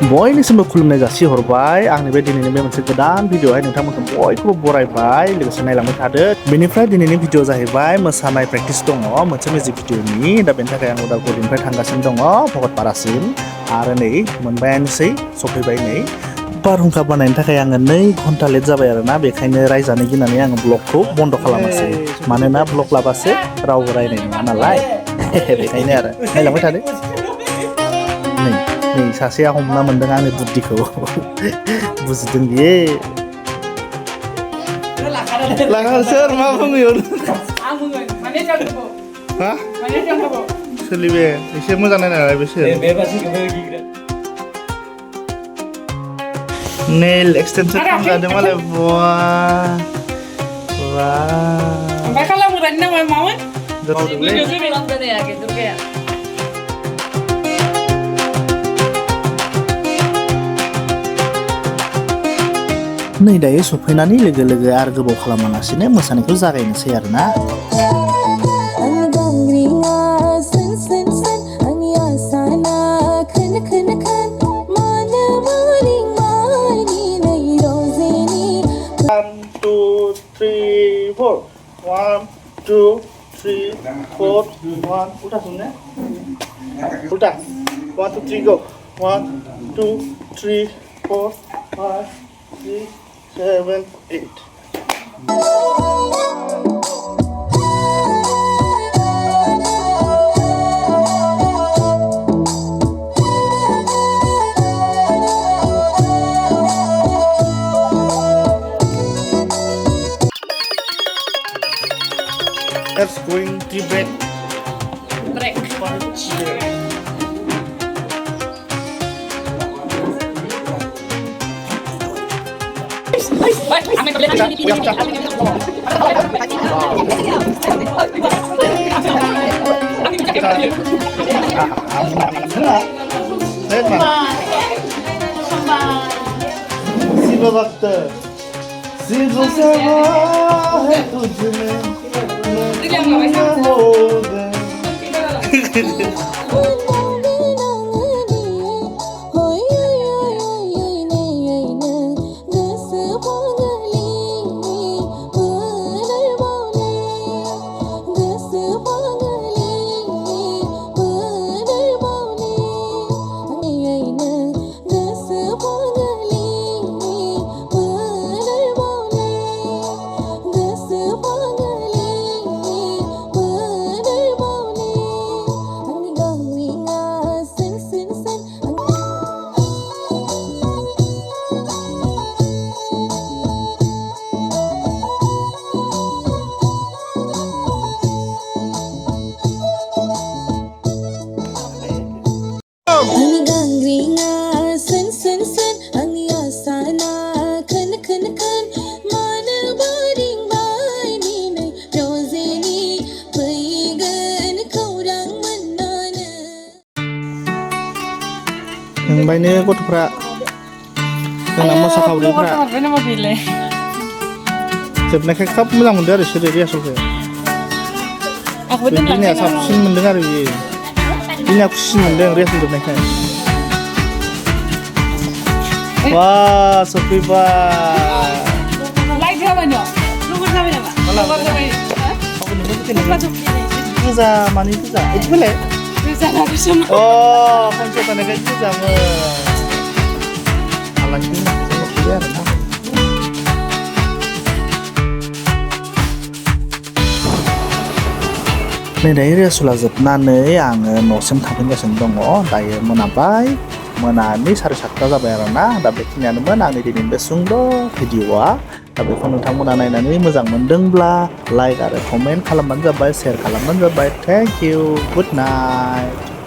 बयनिसिमबो खुलुमनाय जासिहरबाय आंनि बे दिनैनि बे मोनसे गोदान भिडिअआवहाय नोंथांमोनखौ बयखौबो बरायबाय लोगोसे नायलांबाय थादो बेनिफ्राय दिनैनि भिडिअ जाहैबाय मोसानाय प्रेक्टिस दङ मोनसे मिउजिक भिडिअनि दा बेनि थाखाय आं उदालगुरिनिफ्राय थांगासिनो दङ भगतपारासिम आरो नै मोनबायानोसै सफैबाय नै बारहुंखा बानायनो थाखाय आङो 2 घन्टा लेट जाबाय आरोना बेखायनो रायजानो गिनानै आङो ब्लगखौ बन्द खालामासै मानोना ब्लग लाबासो रावबो रायनाय नङा नालाय बेखायनो आरो नायलांबाय थादो नै सासेया हमना मोनदों आंनि बुद्धिखौ बुजिदों बियो सोर मा बुङो आं बुङो माने जागौ हा माने जागौ सोलिबे एसे मोजां नायनालाय बेसोर नेल एक्सटेंशन खालामजादों मालाय बा ओमफ्राय खालामग्रानि नामा मामोन भिडिअ जों लांदों आगे दुर्गाया नै दायो सफैनानै लोगो लोगो आरो गोबाव खालामालासिनो मोसानायखौ जागायनोसै आरोना उल्टा 1 2 3 go 1 2 3 4 5 6 7 8 That's going to break. Punch. Siva Bhakta, Siva Seva hai tujhme, Nungbainnya kok pra, dengan masa kau dia pra. Sebenarnya kap bilang mendengar sudah dia sudah. Ini ya sabsin mendengar ini. Ini aku sih mendengar dia sudah naik. Wah, sepi banget. Like apa nih? Lu berapa nih, Pak? Aku nih mungkin itu zaman itu zaman itu boleh. Oh, kan kita naik itu zaman alat ini biar. Nih dari sudah जोबनानै आङो न'सिम थांफिनगासिनो दङ दायो मोनाबाय मोनानि 1:30 जाबाय आरोना दा बेखिनियानोमोन आंनि दिनैनि बे सुंद' भिडिअआ दा बेखौ नोंथांमोना नायनानै मोजां मोनदोंब्ला लाइक आरो कमेन्ट खालामबानो जाबाय शेयार खालामबानो जाबाय थेंक इउ गुड नाइट